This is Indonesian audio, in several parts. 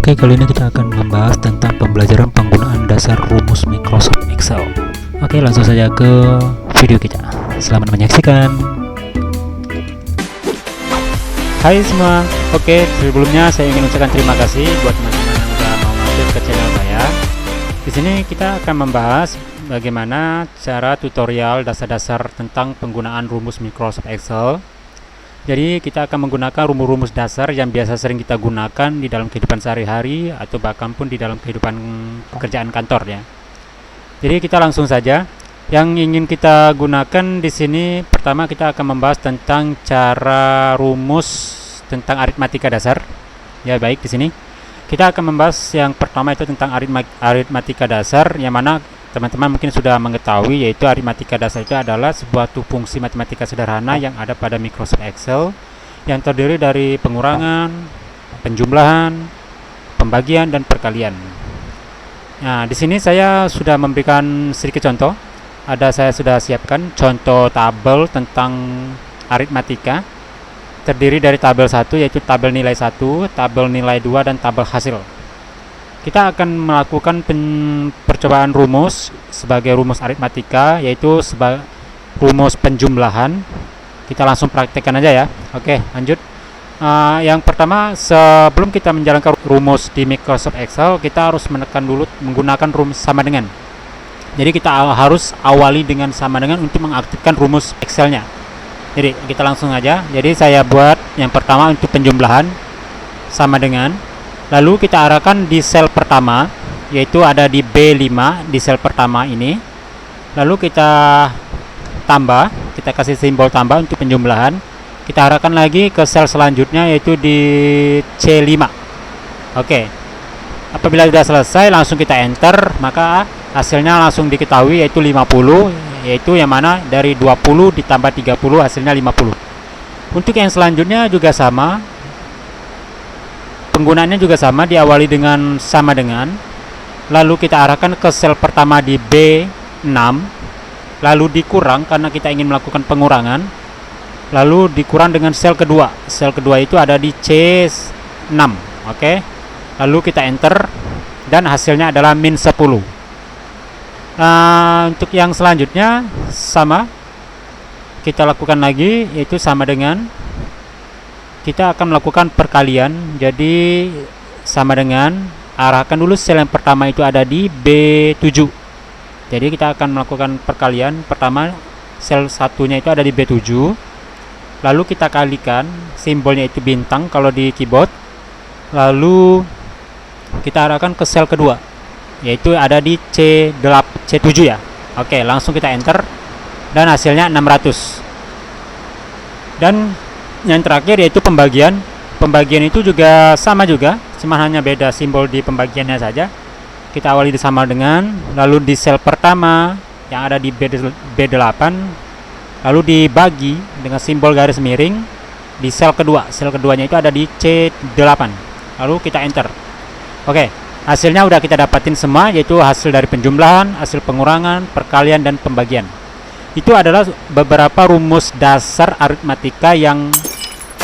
Oke, kali ini kita akan membahas tentang pembelajaran penggunaan dasar rumus Microsoft Excel. Oke, langsung saja ke video kita. Selamat menyaksikan. Hai semua. Oke, sebelumnya saya ingin ucapkan terima kasih buat teman-teman yang sudah mau masuk ke channel saya. Di sini kita akan membahas bagaimana cara tutorial dasar-dasar tentang penggunaan rumus Microsoft Excel. Jadi kita akan menggunakan rumus-rumus dasar yang biasa sering kita gunakan di dalam kehidupan sehari-hari atau bahkan pun di dalam kehidupan pekerjaan kantor ya. Jadi kita langsung saja. Yang ingin kita gunakan di sini pertama kita akan membahas tentang cara rumus tentang aritmatika dasar. Ya baik, di sini kita akan membahas yang pertama itu tentang aritmatika dasar, yang mana teman-teman mungkin sudah mengetahui, yaitu aritmatika dasar itu adalah sebuah fungsi matematika sederhana yang ada pada Microsoft Excel yang terdiri dari pengurangan, penjumlahan, pembagian, dan perkalian. Nah, di sini saya sudah memberikan sedikit contoh. Saya sudah siapkan contoh tabel tentang aritmatika. Terdiri dari tabel 1 yaitu tabel nilai 1, tabel nilai 2, dan tabel hasil. Kita akan melakukan percobaan rumus sebagai rumus aritmatika, yaitu sebagai rumus penjumlahan. Kita langsung praktekkan aja ya. Oke, lanjut. Yang pertama, sebelum kita menjalankan rumus di Microsoft Excel, kita harus menekan dulu menggunakan rumus sama dengan. Jadi kita harus awali dengan sama dengan untuk mengaktifkan rumus Excel-nya. Jadi kita langsung aja. Jadi saya buat yang pertama untuk penjumlahan sama dengan. Lalu kita arahkan di sel pertama, yaitu ada di B5 di sel pertama ini. Lalu kita tambah, kita kasih simbol tambah untuk penjumlahan. Kita arahkan lagi ke sel selanjutnya, yaitu di C5. Oke. Apabila sudah selesai, langsung kita enter, maka hasilnya langsung diketahui, yaitu 50, yaitu yang mana dari 20 ditambah 30 hasilnya 50. Untuk yang selanjutnya juga sama. Penggunaannya juga sama, diawali dengan sama dengan. Lalu kita arahkan ke sel pertama di B6. Lalu dikurang karena kita ingin melakukan pengurangan. Lalu dikurang dengan sel kedua. Sel kedua itu ada di C6. Oke. Lalu kita enter dan hasilnya adalah min 10. Untuk yang selanjutnya sama. Kita lakukan lagi, yaitu sama dengan. Kita akan melakukan perkalian. Jadi sama dengan, arahkan dulu sel yang pertama itu ada di B7. Jadi kita akan melakukan perkalian. Pertama sel satunya itu ada di B7. Lalu kita kalikan, simbolnya itu bintang kalau di keyboard. Lalu kita arahkan ke sel kedua, yaitu ada di C7 ya. Oke, langsung kita enter dan hasilnya 600. Dan yang terakhir yaitu pembagian. Pembagian itu juga sama juga, cuma hanya beda simbol di pembagiannya saja. Kita awali sama dengan, lalu di sel pertama yang ada di B8, lalu dibagi dengan simbol garis miring di sel kedua. Sel keduanya itu ada di C8. Lalu kita enter. Oke, hasilnya udah kita dapatin semua, yaitu hasil dari penjumlahan, hasil pengurangan, perkalian, dan pembagian. Itu adalah beberapa rumus dasar aritmatika yang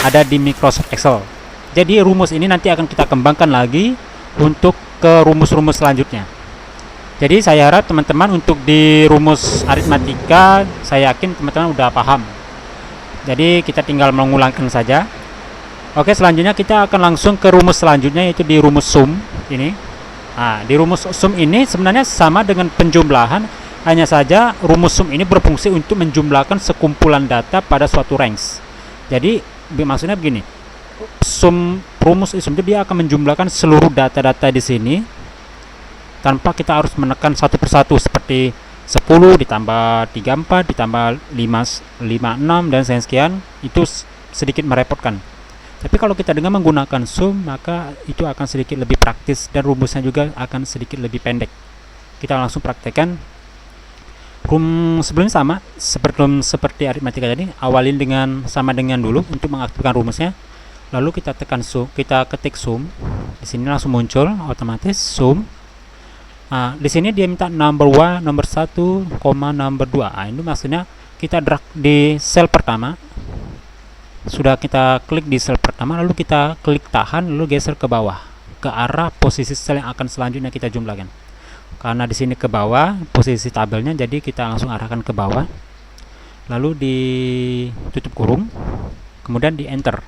ada di Microsoft Excel. Jadi rumus ini nanti akan kita kembangkan lagi untuk ke rumus-rumus selanjutnya. Jadi saya harap teman-teman untuk di rumus aritmatika, saya yakin teman-teman udah paham. Jadi kita tinggal mengulangkan saja. Oke, selanjutnya kita akan langsung ke rumus selanjutnya, yaitu di rumus sum ini. Di rumus sum ini sebenarnya sama dengan penjumlahan, hanya saja rumus sum ini berfungsi untuk menjumlahkan sekumpulan data pada suatu range. Jadi maksudnya begini, rumus sum itu dia akan menjumlahkan seluruh data-data di sini tanpa kita harus menekan satu persatu, seperti 10 ditambah 34 ditambah 56 dan sekian. Itu sedikit merepotkan. Tapi kalau kita dengan menggunakan sum, maka itu akan sedikit lebih praktis dan rumusnya juga akan sedikit lebih pendek. Kita langsung praktekkan. Sebelumnya sama seperti aritmatika tadi, awalin dengan sama dengan dulu untuk mengaktifkan rumusnya. Lalu kita tekan sum, kita ketik sum. Di sini langsung muncul otomatis sum. Di sini dia minta number 1, number 1, number 2. Ini maksudnya kita drag di sel pertama. Sudah kita klik di sel pertama, lalu kita klik tahan, lalu geser ke bawah ke arah posisi sel yang akan selanjutnya kita jumlahkan. Karena di sini ke bawah posisi tabelnya, jadi kita langsung arahkan ke bawah, lalu ditutup kurung, kemudian di enter.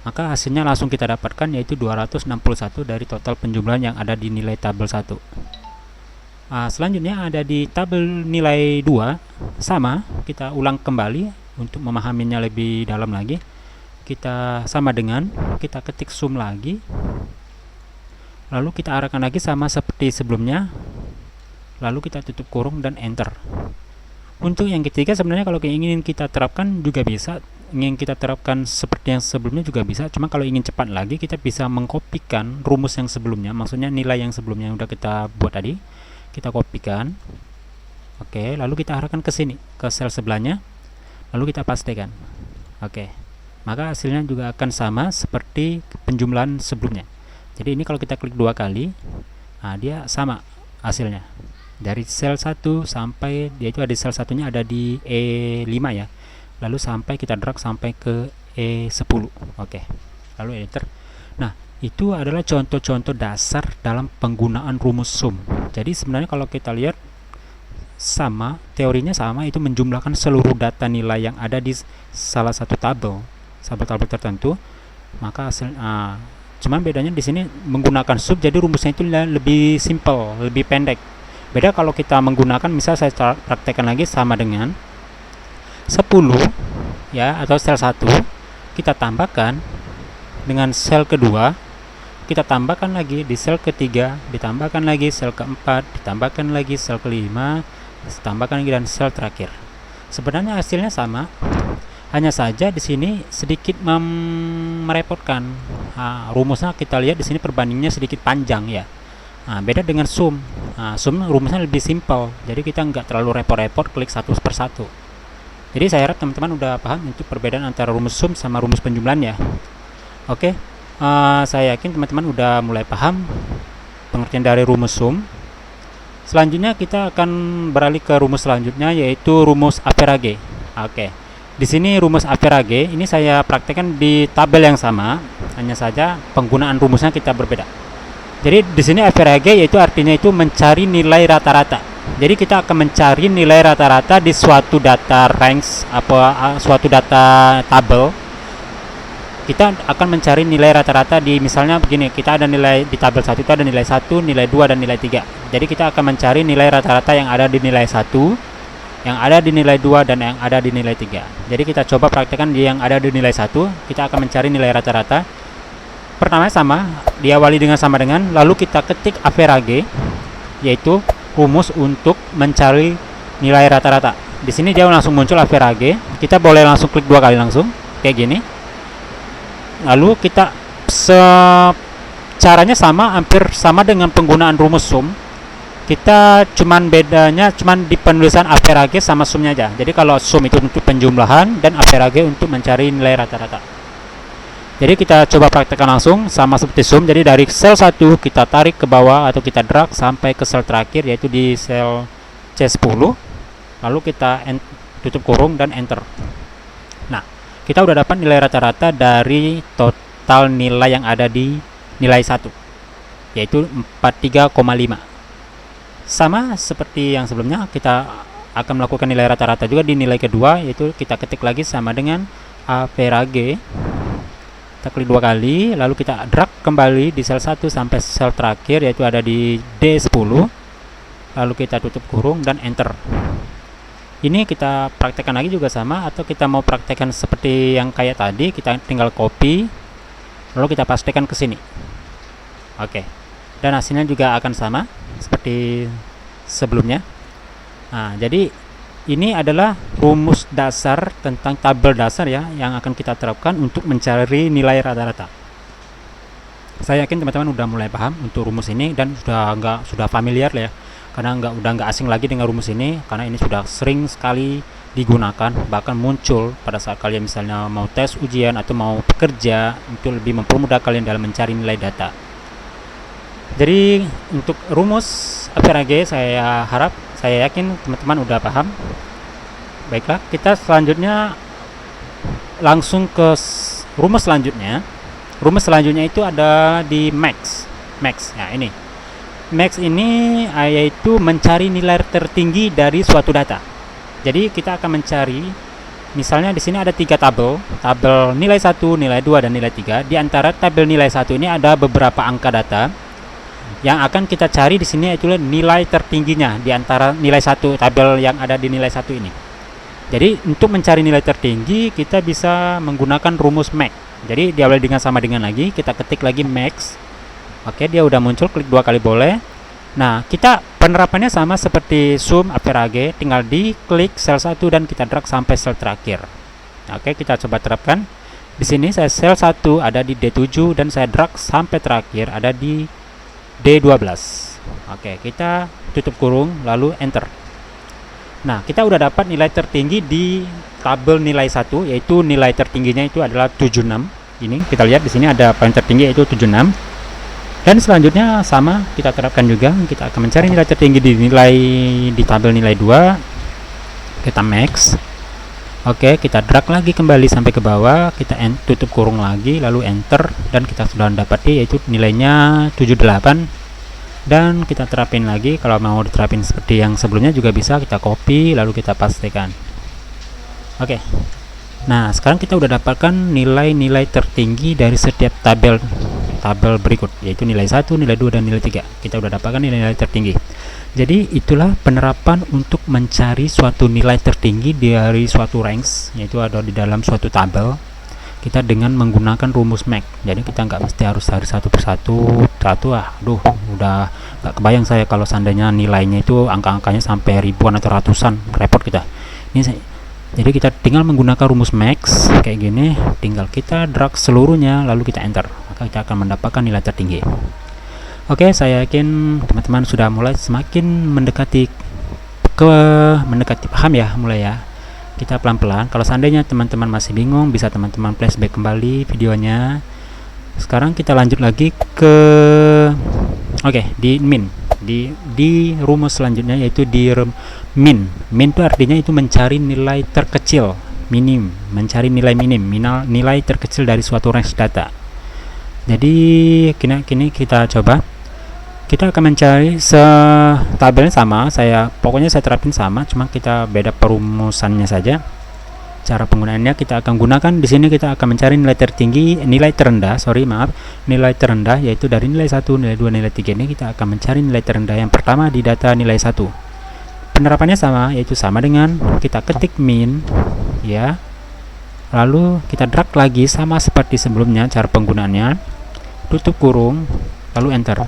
Maka hasilnya langsung kita dapatkan, yaitu 261 dari total penjumlahan yang ada di nilai tabel 1. Selanjutnya ada di tabel nilai 2, sama, kita ulang kembali untuk memahaminya lebih dalam lagi. Kita sama dengan, kita ketik sum lagi, lalu kita arahkan lagi sama seperti sebelumnya, lalu kita tutup kurung dan enter. Untuk yang ketiga sebenarnya kalau ingin kita terapkan juga bisa, ingin kita terapkan seperti yang sebelumnya juga bisa, cuma kalau ingin cepat lagi kita bisa mengkopikan rumus yang sebelumnya, maksudnya nilai yang sebelumnya yang udah kita buat tadi, kita kopikan. Oke, lalu kita arahkan ke sini, ke sel sebelahnya, lalu kita pastekan. Oke, maka hasilnya juga akan sama seperti penjumlahan sebelumnya. Jadi ini kalau kita klik 2 kali, dia sama hasilnya. Dari sel 1 sampai, dia itu ada sel satunya ada di E5 ya. Lalu sampai kita drag sampai ke E10. Oke. Lalu enter. Nah, itu adalah contoh-contoh dasar dalam penggunaan rumus sum. Jadi sebenarnya kalau kita lihat sama, teorinya sama, itu menjumlahkan seluruh data nilai yang ada di salah satu tabel tertentu. Maka hasil cuman bedanya di sini menggunakan sum, jadi rumusnya itu lebih simple, lebih pendek. Beda kalau kita menggunakan, misal saya praktekkan lagi, sama dengan 10 ya, atau sel 1 kita tambahkan dengan sel kedua, kita tambahkan lagi di sel ketiga, ditambahkan lagi sel keempat, ditambahkan lagi sel kelima, ditambahkan lagi dan sel terakhir. Sebenarnya hasilnya sama, hanya saja di sini sedikit merepotkan. Rumusnya kita lihat di sini perbandingannya sedikit panjang ya. Beda dengan sum. Sum rumusnya lebih simpel, jadi kita nggak terlalu repot-repot klik satu persatu. Jadi saya harap teman-teman udah paham untuk perbedaan antara rumus sum sama rumus penjumlahan ya. Oke, saya yakin teman-teman udah mulai paham pengertian dari rumus sum. Selanjutnya kita akan beralih ke rumus selanjutnya, yaitu rumus average. Oke, di sini rumus average ini saya praktekkan di tabel yang sama, hanya saja penggunaan rumusnya kita berbeda. Jadi di sini average yaitu artinya itu mencari nilai rata-rata. Jadi kita akan mencari nilai rata-rata di suatu data range suatu data tabel. Kita akan mencari nilai rata-rata di, misalnya begini, kita ada nilai di tabel 1 itu ada nilai 1, nilai 2 dan nilai 3. Jadi kita akan mencari nilai rata-rata yang ada di nilai 1, yang ada di nilai 2 dan yang ada di nilai 3. Jadi kita coba praktekkan di yang ada di nilai 1, kita akan mencari nilai rata-rata. Pertama sama, diawali dengan sama dengan, lalu kita ketik average, yaitu rumus untuk mencari nilai rata-rata. Di sini dia langsung muncul average. Kita boleh langsung klik 2 kali langsung, kayak gini. Lalu kita caranya sama, hampir sama dengan penggunaan rumus sum. Kita bedanya cuman di penulisan average sama sumnya aja. Jadi kalau sum itu untuk penjumlahan dan average untuk mencari nilai rata-rata. Jadi kita coba praktekkan langsung sama seperti sum. Jadi dari sel 1 kita tarik ke bawah atau kita drag sampai ke sel terakhir, yaitu di sel C10. Lalu kita tutup kurung dan enter. Nah, kita udah dapat nilai rata-rata dari total nilai yang ada di nilai 1, yaitu 43,5. Sama seperti yang sebelumnya, kita akan melakukan nilai rata-rata juga di nilai kedua, yaitu kita ketik lagi sama dengan average. Kita klik 2 kali, lalu kita drag kembali di sel 1 sampai sel terakhir, yaitu ada di D10. Lalu kita tutup kurung dan enter. Ini kita praktekkan lagi juga sama, atau kita mau praktekkan seperti yang kayak tadi, kita tinggal copy, lalu kita pastekan ke sini. Oke. Dan hasilnya juga akan sama seperti sebelumnya. Jadi ini adalah rumus dasar tentang tabel dasar ya, yang akan kita terapkan untuk mencari nilai rata-rata. Saya yakin teman-teman udah mulai paham untuk rumus ini dan sudah familiar lah ya, karena udah nggak asing lagi dengan rumus ini, karena ini sudah sering sekali digunakan, bahkan muncul pada saat kalian misalnya mau tes ujian atau mau bekerja, untuk lebih mempermudah kalian dalam mencari nilai data. Jadi untuk rumus average saya yakin teman-teman udah paham. Baiklah, kita selanjutnya langsung ke rumus selanjutnya. Rumus selanjutnya itu ada di max. max. Nah, ini max ini yaitu mencari nilai tertinggi dari suatu data. Jadi kita akan mencari, misalnya di sini ada 3 tabel nilai 1, nilai 2, dan nilai 3. Di antara tabel nilai 1 ini ada beberapa angka data. Yang akan kita cari di sini itulah nilai tertingginya di antara nilai 1 tabel yang ada di nilai 1 ini. Jadi untuk mencari nilai tertinggi kita bisa menggunakan rumus max. Jadi diawali dengan sama dengan lagi, kita ketik lagi max. Oke, dia udah muncul, klik 2 kali boleh. Nah, kita penerapannya sama seperti sum average, tinggal diklik sel 1 dan kita drag sampai sel terakhir. Oke, kita coba terapkan. Di sini saya sel 1 ada di D7 dan saya drag sampai terakhir ada di D12. Oke, kita tutup kurung lalu enter. Nah, kita udah dapat nilai tertinggi di tabel nilai 1, yaitu nilai tertingginya itu adalah 76. Ini kita lihat di sini ada paling tertinggi yaitu 76. Dan selanjutnya sama kita terapkan juga, kita akan mencari nilai tertinggi di tabel nilai 2. Kita max. Oke, kita drag lagi kembali sampai ke bawah, kita tutup kurung lagi lalu enter dan kita sudah mendapati yaitu nilainya 78. Dan kita terapin lagi, kalau mau diterapin seperti yang sebelumnya juga bisa, kita copy lalu kita pastikan. Oke. Nah, sekarang kita udah dapatkan nilai-nilai tertinggi dari setiap tabel berikut, yaitu nilai 1, nilai 2, dan nilai 3. Kita udah dapatkan nilai-nilai tertinggi. Jadi itulah penerapan untuk mencari suatu nilai tertinggi dari suatu range, yaitu ada di dalam suatu tabel. Kita dengan menggunakan rumus max. Jadi kita nggak mesti harus cari satu persatu. Aduh, udah nggak kebayang saya kalau seandainya nilainya itu angka-angkanya sampai ribuan atau ratusan, repot kita. Jadi kita tinggal menggunakan rumus max kayak gini, tinggal kita drag seluruhnya lalu kita enter, maka kita akan mendapatkan nilai tertinggi. Oke, saya yakin teman-teman sudah mulai semakin mendekati paham ya, mulai ya. Kita pelan-pelan. Kalau seandainya teman-teman masih bingung, bisa teman-teman flashback kembali videonya. Sekarang kita lanjut lagi ke di min. Di rumus selanjutnya yaitu di min. Min itu artinya itu mencari nilai terkecil, minim, mencari nilai minim, nilai terkecil dari suatu range data. Jadi kini kita coba. Kita akan mencari tabelnya sama, pokoknya saya terapin sama, cuma kita beda perumusannya saja. Cara penggunaannya kita akan gunakan di sini, kita akan mencari nilai terendah, yaitu dari nilai 1, nilai 2, nilai 3 ini kita akan mencari nilai terendah yang pertama di data nilai 1. Penerapannya sama, yaitu sama dengan kita ketik min ya. Lalu kita drag lagi sama seperti sebelumnya cara penggunaannya. Tutup kurung lalu enter.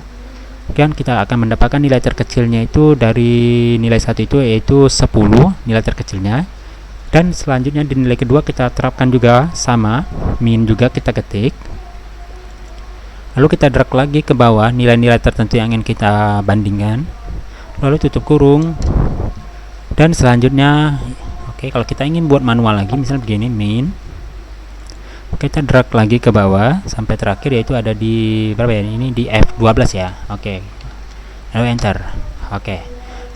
Dan kita akan mendapatkan nilai terkecilnya itu dari nilai 1 itu yaitu 10 nilai terkecilnya. Dan selanjutnya di nilai kedua kita terapkan juga sama, min juga kita ketik. Lalu kita drag lagi ke bawah nilai-nilai tertentu yang ingin kita bandingkan. Lalu tutup kurung. Dan selanjutnya kalau kita ingin buat manual lagi, misalnya begini, min. Kita drag lagi ke bawah sampai terakhir yaitu ada di berapa ya? Ini di F12 ya. Lalu enter.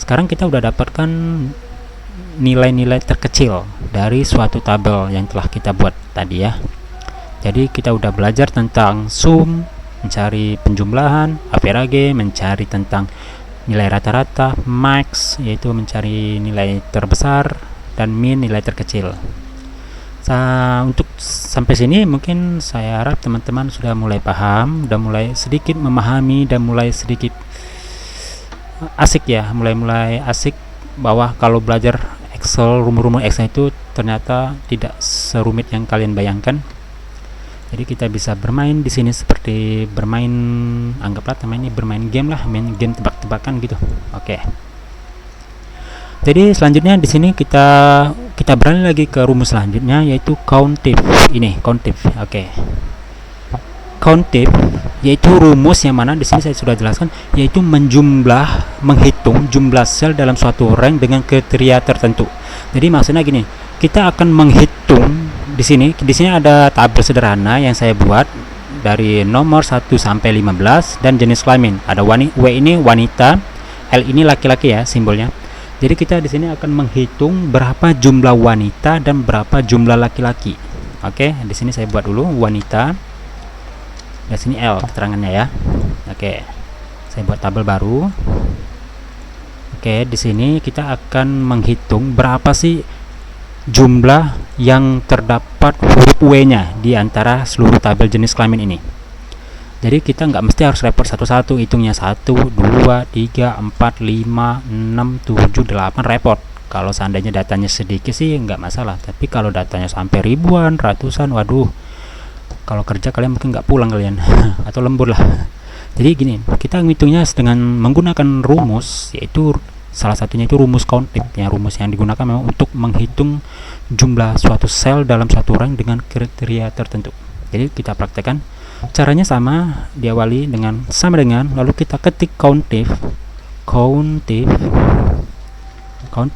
Sekarang kita udah dapatkan nilai-nilai terkecil dari suatu tabel yang telah kita buat tadi ya. Jadi kita udah belajar tentang sum, mencari penjumlahan, average, mencari tentang nilai rata-rata, max yaitu mencari nilai terbesar, dan min nilai terkecil. Untuk sampai sini mungkin saya harap teman-teman sudah mulai paham, sudah mulai sedikit memahami, dan mulai sedikit asik ya, mulai asik bahwa kalau belajar Excel, rumus-rumus Excel itu ternyata tidak serumit yang kalian bayangkan. Jadi kita bisa bermain di sini seperti bermain, anggaplah teman ini bermain game lah, main game tebak-tebakan gitu. Jadi selanjutnya di sini kita beralih lagi ke rumus selanjutnya yaitu countif. Ini countif. Countif yaitu rumus yang mana di sini saya sudah jelaskan, yaitu menghitung jumlah sel dalam suatu rank dengan kriteria tertentu. Jadi maksudnya gini, kita akan menghitung di sini ada tabel sederhana yang saya buat dari nomor 1 sampai 15 dan jenis kelamin. Ada W ini wanita, L ini laki-laki ya simbolnya. Jadi kita di sini akan menghitung berapa jumlah wanita dan berapa jumlah laki-laki. Di sini saya buat dulu wanita. Di sini L keterangannya ya. Oke, saya buat tabel baru. Oke, di sini kita akan menghitung berapa sih jumlah yang terdapat huruf W-nya di antara seluruh tabel jenis kelamin ini. Jadi kita nggak mesti harus repot satu-satu hitungnya 1, 2, 3, 4, 5, 6, 7, 8 repot. Kalau seandainya datanya sedikit sih nggak masalah, tapi kalau datanya sampai ribuan, ratusan, waduh, kalau kerja kalian mungkin nggak pulang kalian atau lembur lah. Jadi gini, kita ngitungnya dengan menggunakan rumus, yaitu salah satunya itu rumus COUNTIF. Ya, rumus yang digunakan memang untuk menghitung jumlah suatu sel dalam satu rank dengan kriteria tertentu. Jadi kita praktekkan. Caranya sama, diawali dengan sama dengan, lalu kita ketik COUNTIF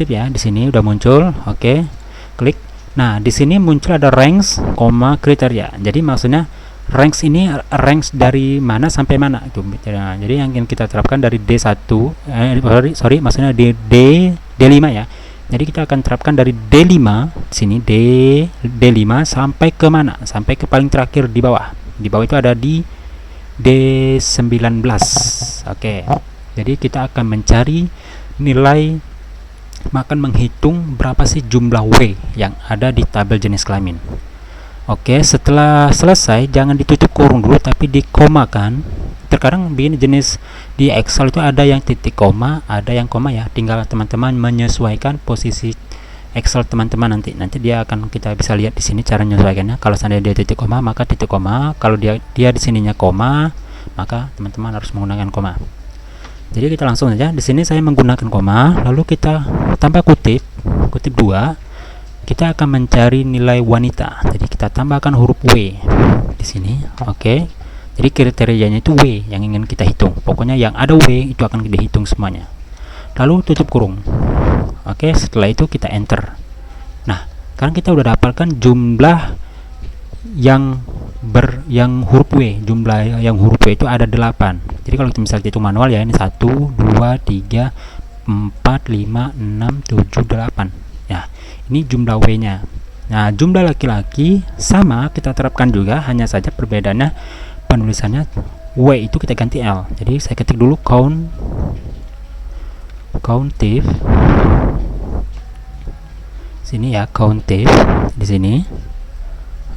ya. Di sini udah muncul. Oke, klik. Nah, di sini muncul ada ranks, kriteria. Jadi maksudnya ranks ini ranks dari mana sampai mana itu. Jadi yang kita terapkan dari D1, maksudnya D5 ya. Jadi kita akan terapkan dari D5 di sini, D5 sampai ke mana? Sampai ke paling terakhir di bawah. Di bawah itu ada di D19. Oke. Jadi kita akan mencari nilai, akan menghitung berapa sih jumlah W yang ada di tabel jenis kelamin. Oke, setelah selesai jangan ditutup kurung dulu tapi dikomakan. Terkadang begini jenis di Excel itu ada yang titik koma, ada yang koma ya. Tinggal teman-teman menyesuaikan posisi Excel teman-teman, nanti dia akan, kita bisa lihat di sini cara menyesuaikannya. Kalau seandainya dia titik koma maka titik koma, kalau dia di sininya koma maka teman-teman harus menggunakan koma. Jadi kita langsung saja, di sini saya menggunakan koma, lalu kita tambah kutip 2. Kita akan mencari nilai wanita. Jadi kita tambahkan huruf W di sini. Oke. Jadi kriterianya itu W yang ingin kita hitung. Pokoknya yang ada W itu akan dihitung semuanya. Lalu tutup kurung. Oke, setelah itu kita enter. Nah, sekarang kita udah dapatkan jumlah yang huruf W. Jumlah yang huruf W itu ada 8. Jadi kalau kita misalnya hitung manual ya, ini 1, 2, 3, 4, 5, 6, 7, 8. Ya, ini jumlah W-nya. Nah, jumlah laki-laki sama kita terapkan juga, hanya saja perbedaannya penulisannya W itu kita ganti L. Jadi saya ketik dulu COUNTIF. Sini ya, COUNTIF di sini.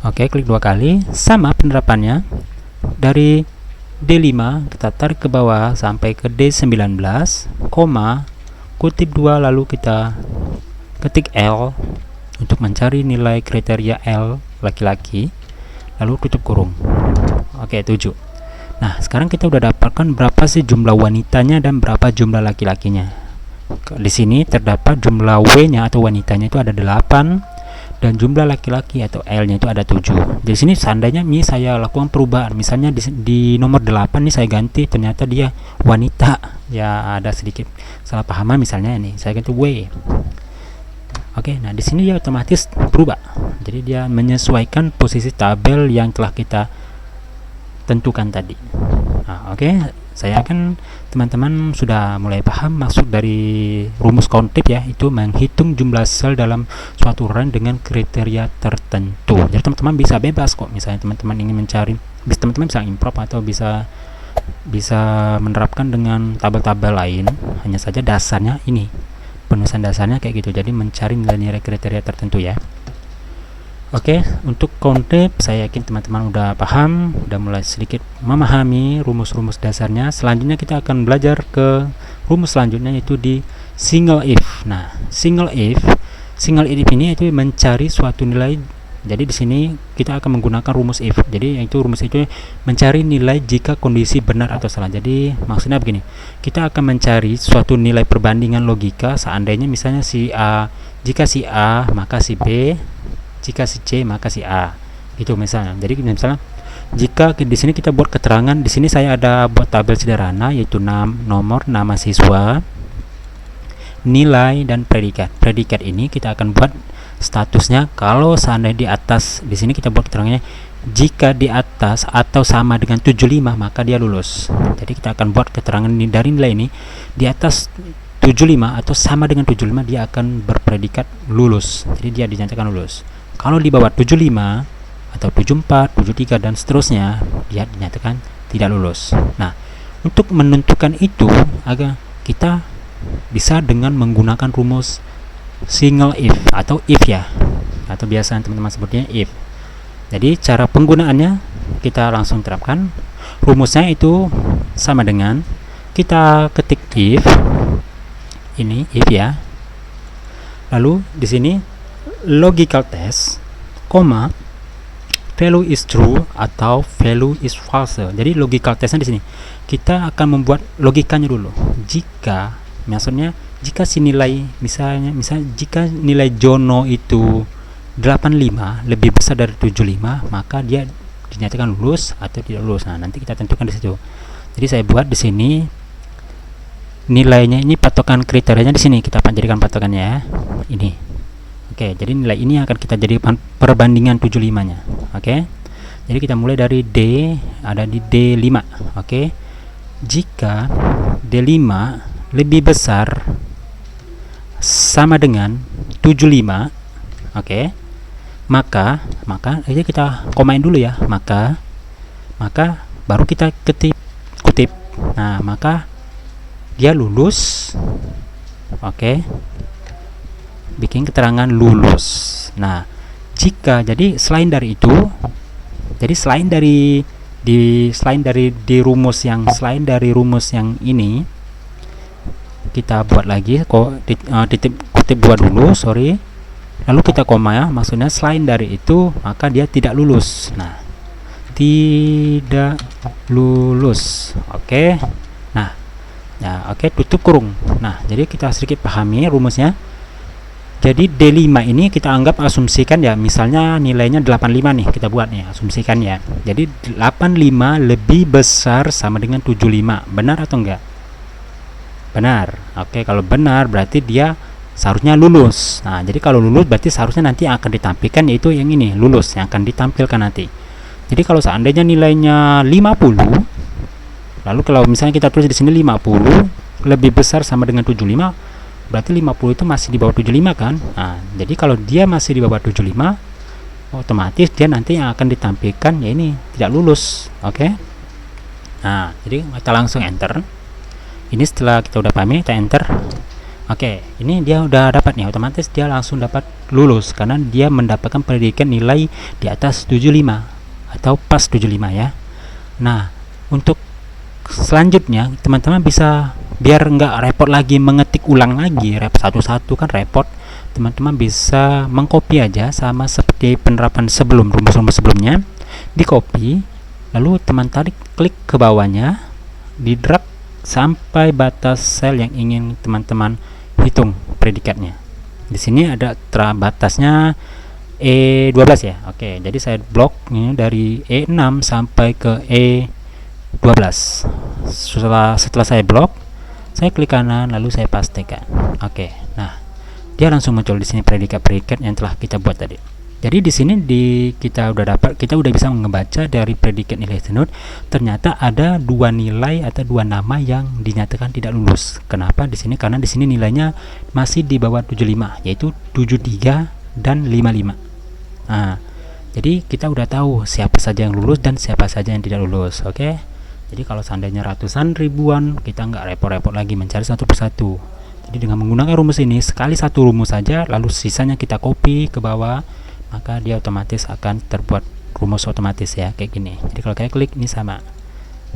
Oke, klik 2 kali. Sama penerapannya. Dari D5 kita tarik ke bawah sampai ke D19, kutip 2, lalu kita ketik L untuk mencari nilai kriteria L laki-laki, lalu tutup kurung. Oke, 7. Nah, sekarang kita udah dapatkan berapa sih jumlah wanitanya dan berapa jumlah laki-lakinya. Di sini terdapat jumlah W-nya atau wanitanya itu ada 8 dan jumlah laki-laki atau L-nya itu ada 7. Di sini seandainya ini saya lakukan perubahan, misalnya di nomor 8 nih saya ganti, ternyata dia wanita. Ya, ada sedikit salah pahaman, misalnya ini saya ganti W. Oke, nah di sini dia otomatis berubah. Jadi dia menyesuaikan posisi tabel yang telah kita tentukan tadi. Nah, oke, saya akan, teman-teman sudah mulai paham maksud dari rumus COUNTIF ya, itu menghitung jumlah sel dalam suatu rank dengan kriteria tertentu. Jadi teman-teman bisa bebas kok, misalnya teman-teman ingin mencari, teman-teman bisa improve atau bisa menerapkan dengan tabel-tabel lain, hanya saja dasarnya ini, penulisan dasarnya kayak gitu. Jadi mencari nilai-nilai kriteria tertentu ya. Oke, untuk COUNTIF saya yakin teman-teman udah paham, udah mulai sedikit memahami rumus-rumus dasarnya. Selanjutnya kita akan belajar ke rumus selanjutnya, yaitu di single if. Nah, single if ini itu mencari suatu nilai. Jadi di sini kita akan menggunakan rumus if. Jadi yaitu rumus itu mencari nilai jika kondisi benar atau salah. Jadi maksudnya begini, kita akan mencari suatu nilai perbandingan logika. Seandainya misalnya si A, jika si A maka si B, jika si C maka si A, itu misalnya. Jadi misalnya jika di sini kita buat keterangan, di sini saya ada buat tabel sederhana, yaitu nomor, nama siswa, nilai, dan predikat. Predikat ini kita akan buat statusnya kalau seandainya di atas, di sini kita buat keterangannya jika di atas atau sama dengan 75 maka dia lulus. Jadi kita akan buat keterangan ini dari nilai ini, di atas 75 atau sama dengan 75 dia akan berpredikat lulus. Jadi dia dinyatakan lulus. Kalau di bawah 75 atau 74, 73 dan seterusnya dia dinyatakan tidak lulus. Nah, Untuk menentukan itu agar kita bisa dengan menggunakan rumus single if atau if ya, atau biasa teman-teman sebutnya if. Jadi cara penggunaannya kita langsung terapkan. Rumusnya itu sama dengan kita ketik if, ini if ya. Lalu di sini logical test, koma, value is true atau value is false. Jadi logical testnya di sini kita akan membuat logikanya dulu. Jika, maksudnya jika si nilai misal jika nilai Jono itu 85 lebih besar dari 75, maka dia dinyatakan lulus atau tidak lulus. Nah, nanti kita tentukan di situ. Jadi saya buat di sini nilainya, ini patokan kriterianya di sini kita jadikan patokannya ya. Ini. Oke, jadi nilai ini akan kita jadikan perbandingan 75-nya. Oke. Jadi kita mulai dari D, ada di D5. Oke. Jika D5 lebih besar sama dengan 75, oke, maka ini kita komain dulu ya, maka baru kita kutip. Nah, maka dia lulus. Oke, bikin keterangan lulus. Nah, jika jadi selain dari itu, jadi selain dari rumus yang ini, kita buat lagi kutip buat dulu, sorry, lalu kita koma ya, maksudnya selain dari itu maka dia tidak lulus. Nah, tidak lulus. Oke. Nah, ya oke, tutup kurung. Nah, jadi kita sedikit pahami rumusnya. Jadi D5 ini kita anggap asumsikan ya, misalnya nilainya 85 nih, kita buat nih, asumsikan ya. Jadi 85 lebih besar sama dengan 75. Benar atau enggak? Benar. Oke, kalau benar berarti dia seharusnya lulus. Nah, jadi kalau lulus berarti seharusnya nanti akan ditampilkan yaitu yang ini, lulus, yang akan ditampilkan nanti. Jadi kalau seandainya nilainya 50, lalu kalau misalnya kita tulis di sini 50 lebih besar sama dengan 75, berarti 50 itu masih di bawah 75 kan? Nah, jadi kalau dia masih di bawah 75, otomatis dia nanti yang akan ditampilkan ya ini tidak lulus. Oke. Nah, jadi kita langsung enter. Ini setelah kita udah pahami, kita enter. Oke, ini dia udah dapat nih, otomatis dia langsung dapat lulus karena dia mendapatkan predikat nilai di atas 75 atau pas 75 ya. Nah, untuk selanjutnya teman-teman bisa, biar nggak repot lagi mengetik ulang lagi satu-satu kan repot, teman-teman bisa mengcopy aja sama seperti penerapan sebelum, rumus-rumus sebelumnya, di copy, lalu teman tarik klik ke bawahnya, di drag sampai batas sel yang ingin teman-teman hitung predikatnya. Di sini ada batasnya E12 ya. Oke, jadi saya blok ini dari E6 sampai ke E12. Setelah saya blok, saya klik kanan lalu saya pastikan. Oke. Nah, dia langsung muncul di sini predikat-predikat yang telah kita buat tadi. Jadi di sini kita udah bisa membaca dari predikat nilai Zenut, ternyata ada dua nilai atau dua nama yang dinyatakan tidak lulus. Kenapa di sini? Karena di sini nilainya masih di bawah 75, yaitu 73 dan 55. Nah, jadi kita udah tahu siapa saja yang lulus dan siapa saja yang tidak lulus. Oke. Jadi kalau seandainya ratusan ribuan, kita nggak repot-repot lagi mencari satu persatu. Jadi dengan menggunakan rumus ini, sekali satu rumus saja, lalu sisanya kita copy ke bawah, maka dia otomatis akan terbuat rumus otomatis ya, kayak gini. Jadi kalau kayak klik ini sama.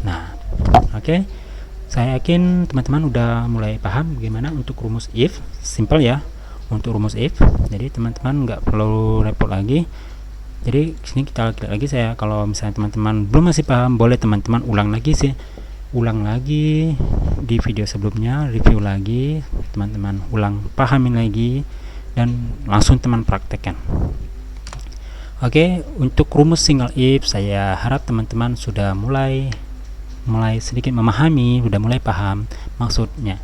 Nah, oke. Saya yakin teman-teman udah mulai paham bagaimana untuk rumus if. Simple ya untuk rumus if. Jadi teman-teman nggak perlu repot lagi. Jadi sini kita lihat lagi, saya kalau misalnya teman-teman belum masih paham, boleh teman-teman ulang lagi di video sebelumnya, review lagi, teman-teman ulang pahamin lagi dan langsung teman praktekkan. Oke, untuk rumus single if saya harap teman-teman sudah mulai sedikit memahami, sudah mulai paham maksudnya.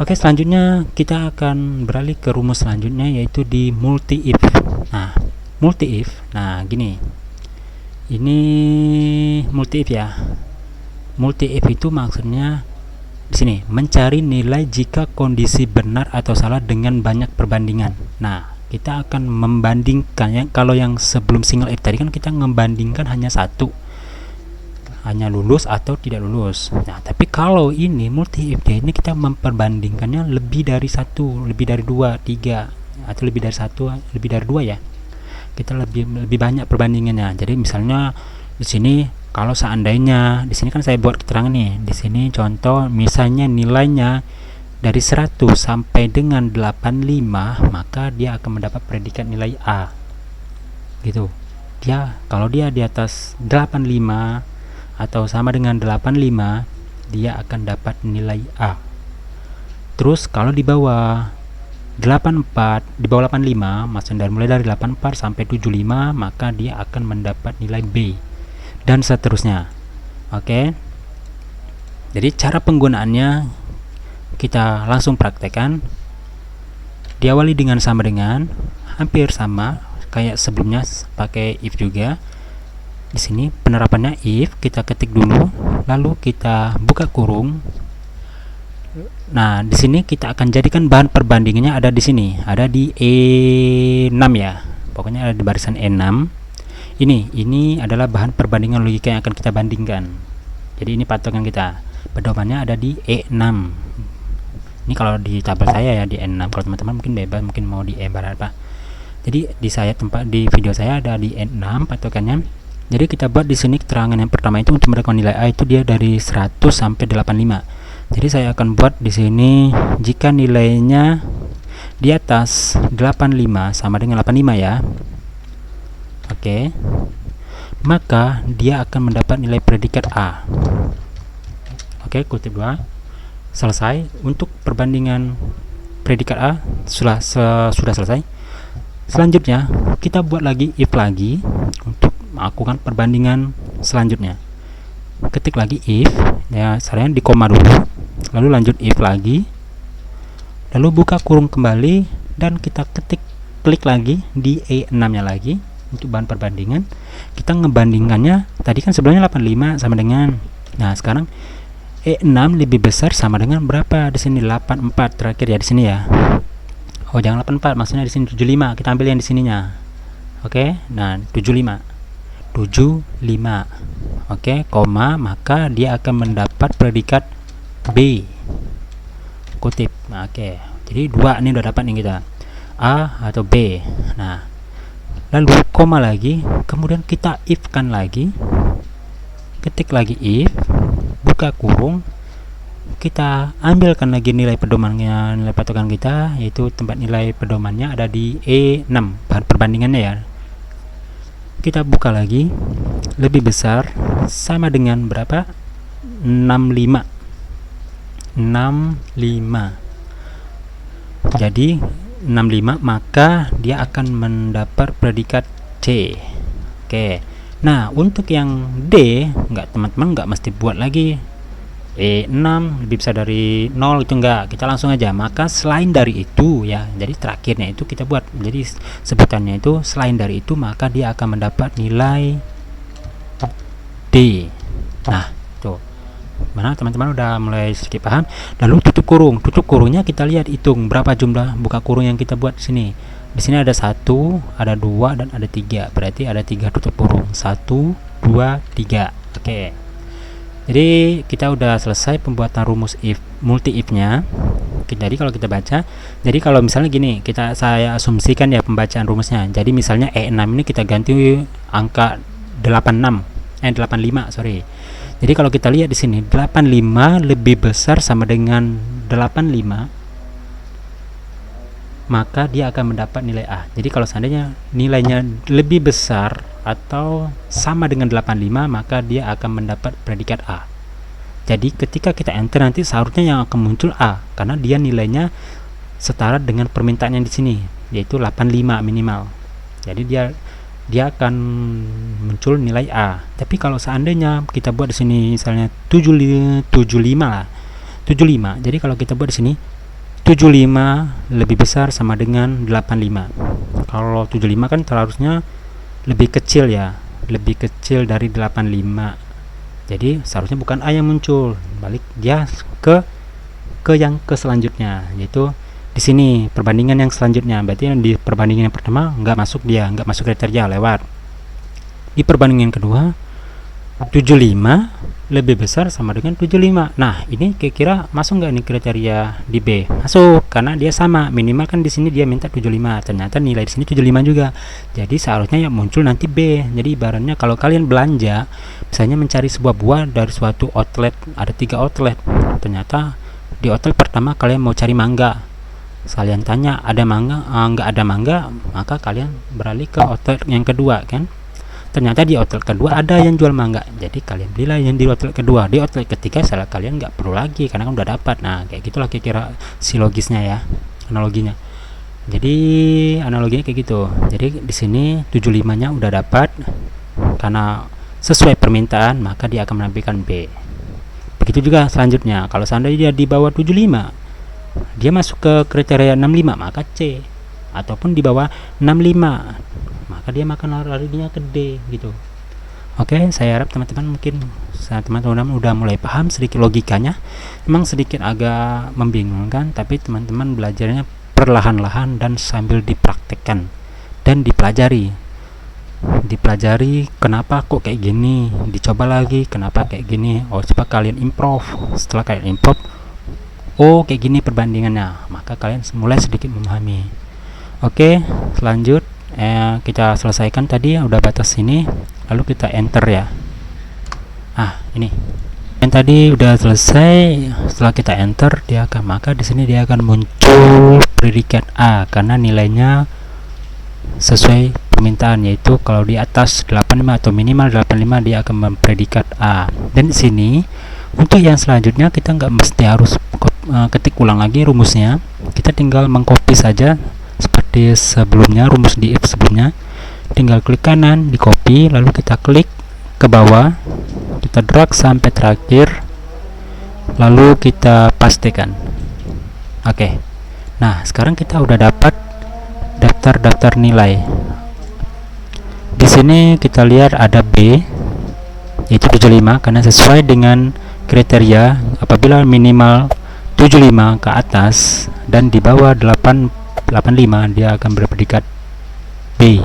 Oke, selanjutnya kita akan beralih ke rumus selanjutnya, yaitu di multi if. Nah, multi if, nah gini, ini multi if ya. Multi if itu maksudnya di sini mencari nilai jika kondisi benar atau salah dengan banyak perbandingan. Nah, kita akan membandingkan ya. Kalau yang sebelum single if tadi kan kita membandingkan hanya satu. hanya lulus atau tidak lulus. Nah, tapi kalau ini multi if dia ini kita memperbandingkannya lebih dari satu, lebih dari dua, tiga, atau lebih dari satu, lebih dari dua ya. Kita lebih banyak perbandingannya. Jadi misalnya di sini kalau seandainya di sini kan saya buat keterangan nih. Di sini contoh misalnya nilainya dari 100 sampai dengan 85, maka dia akan mendapat predikat nilai A. Gitu. Kalau dia di atas 85 atau sama dengan 85, dia akan dapat nilai A. Terus kalau di bawah 84, di bawah 85, maksudnya mulai dari 84 sampai 75, maka dia akan mendapat nilai B, dan seterusnya. Oke. Jadi cara penggunaannya kita langsung praktekkan. Diawali dengan sama dengan, hampir sama kayak sebelumnya, pakai if juga. Di sini penerapannya if, kita ketik dulu, lalu kita buka kurung. Nah, di sini kita akan jadikan bahan perbandingannya ada di sini, ada di E6 ya. Pokoknya ada di barisan E6. Ini adalah bahan perbandingan logika yang akan kita bandingkan. Jadi ini patokan kita. Pedomannya ada di E6. Ini kalau di tabel saya ya di E6. Kalau teman-teman mungkin bebas, mungkin mau di E berapa. Jadi di video saya ada di E6 patokannya. Jadi kita buat di sini keterangan yang pertama itu untuk mendapatkan nilai A itu dia dari 100 sampai 85. Jadi saya akan buat di sini jika nilainya di atas 85 sama dengan 85 ya. Oke. Maka dia akan mendapat nilai predikat A. Oke, kutip 2. Selesai. Untuk perbandingan predikat A sudah selesai. Selanjutnya kita buat lagi if lagi untuk melakukan perbandingan selanjutnya. Ketik lagi if ya, saya di koma dulu, lalu lanjut if lagi, lalu buka kurung kembali, dan kita klik lagi di E6 nya lagi untuk bahan perbandingan. Kita ngebandingkannya tadi kan sebelumnya 85 sama dengan, nah sekarang E6 lebih besar sama dengan berapa di sini, 84 terakhir ya di sini ya. Oh jangan 84, maksudnya di sini 75. Kita ambil yang di sininya. Oke, nah 75. Oke, koma, maka dia akan mendapat predikat B. Kutip. Nah, oke. Jadi dua ini udah dapat nih kita. A atau B. Nah, lalu koma lagi, kemudian kita if kan lagi. Ketik lagi if, buka kurung. Kita ambilkan lagi nilai pedomannya, nilai patokan kita, yaitu tempat nilai pedomannya ada di E6, bahan perbandingannya ya. Kita buka lagi, lebih besar sama dengan berapa? 65. Jadi 65, maka dia akan mendapat predikat C. Oke. Nah, untuk yang D, teman-teman nggak mesti buat lagi E6 lebih besar dari 0 itu enggak, kita langsung aja. Maka selain dari itu ya, jadi terakhirnya itu kita buat, jadi sebutannya itu selain dari itu, maka dia akan mendapat nilai D. Nah tuh, mana teman-teman udah mulai sedikit paham. Lalu tutup kurung. Tutup kurungnya kita lihat, hitung berapa jumlah buka kurung yang kita buat di sini. Di sini ada 1, ada 2, dan ada 3. Berarti ada 3 tutup kurung. 1, 2, 3. Oke. Jadi kita udah selesai pembuatan rumus if, multi if nya. Jadi kalau kita baca, jadi kalau misalnya gini, saya asumsikan ya pembacaan rumusnya. Jadi misalnya E6 ini kita ganti angka 85 sorry. Jadi kalau kita lihat di sini 85 lebih besar sama dengan 85, maka dia akan mendapat nilai A. Jadi kalau seandainya nilainya lebih besar atau sama dengan 85, maka dia akan mendapat predikat A. Jadi ketika kita enter nanti seharusnya yang akan muncul A, karena dia nilainya setara dengan permintaan yang di sini, yaitu 85 minimal. Jadi dia akan muncul nilai A. Tapi kalau seandainya kita buat di sini misalnya 75 lah. 75. Jadi kalau kita buat di sini 75 lebih besar sama dengan 85. Kalau 75 kan seharusnya lebih kecil ya, lebih kecil dari 85. Jadi seharusnya bukan A yang muncul, balik dia ke yang ke selanjutnya, yaitu di sini perbandingan yang selanjutnya. Berarti yang di perbandingan yang pertama nggak masuk kriteria, lewat. Di perbandingan kedua 75 lebih besar sama dengan 75. Nah, ini kira-kira masuk nggak nih kriteria di B? Masuk, karena dia sama. Minimal kan di sini dia minta 75. Ternyata nilai di sini 75 juga. Jadi seharusnya yang muncul nanti B. Jadi ibaratnya kalau kalian belanja, misalnya mencari sebuah buah dari suatu outlet, ada 3 outlet. Ternyata di outlet pertama kalian mau cari mangga. Kalian tanya ada mangga, nggak ada mangga, maka kalian beralih ke outlet yang kedua kan. Ternyata di outlet kedua ada yang jual mangga, jadi kalian belilah yang di outlet kedua. Di outlet ketiga salah kalian nggak perlu lagi karena kan udah dapat. Nah, kayak gitulah kira-kira si logisnya ya, analoginya. Jadi analoginya kayak gitu. Jadi di sini 75-nya udah dapat karena sesuai permintaan, maka dia akan menampilkan B. Begitu juga selanjutnya, kalau seandainya dia di bawah 75, dia masuk ke kriteria 65, maka C. Ataupun di bawah 65, maka dia makan larinya ke D gitu. Oke, saya harap teman-teman udah mulai paham sedikit logikanya. Memang sedikit agak membingungkan, tapi teman-teman belajarnya perlahan-lahan dan sambil dipraktekkan dan dipelajari kenapa kok kayak gini, dicoba lagi kenapa kayak gini. Oh, coba kalian improve. Setelah kalian improve, oh kayak gini perbandingannya, maka kalian mulai sedikit memahami. Oke, lanjut. Kita selesaikan tadi udah batas ini, lalu kita enter ya. Ini yang tadi udah selesai. Setelah kita enter, maka di sini dia akan muncul predikat A karena nilainya sesuai permintaan, yaitu kalau di atas 85 atau minimal 85 dia akan mempredikat A. Dan di sini untuk yang selanjutnya kita nggak mesti harus ketik ulang lagi rumusnya, kita tinggal mengcopy saja seperti sebelumnya, rumus di if sebelumnya. Tinggal klik kanan, di copy, lalu kita klik ke bawah, kita drag sampai terakhir, lalu kita pastekan. Oke. Nah, sekarang kita udah dapat daftar nilai. Di sini kita lihat ada B, yaitu 75 karena sesuai dengan kriteria. Apabila minimal 75 ke atas dan di bawah 85, dia akan berpredikat B.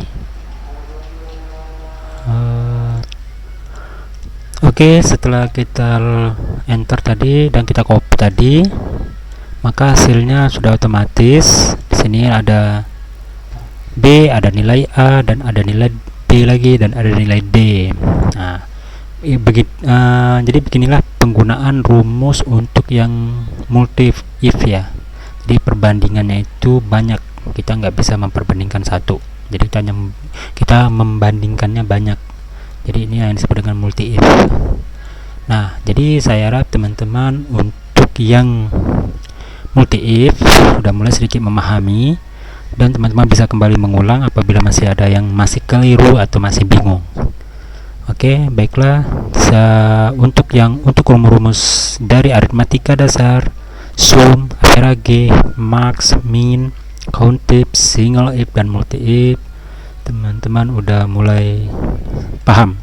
Oke, setelah kita enter tadi dan kita copy tadi, maka hasilnya sudah otomatis. Di sini ada B, ada nilai A, dan ada nilai B lagi, dan ada nilai D. Nah, jadi beginilah penggunaan rumus untuk yang multi if ya. Jadi perbandingannya itu banyak, kita nggak bisa memperbandingkan satu, jadi kita membandingkannya banyak. Jadi ini yang disebut dengan multi if. Nah, jadi saya harap teman-teman untuk yang multi if sudah mulai sedikit memahami, dan teman-teman bisa kembali mengulang apabila masih ada yang masih keliru atau masih bingung. Oke, baiklah. Untuk rumus-rumus dari aritmatika dasar, sum, average, max, min, count if, single if, dan multi if, teman-teman udah mulai paham.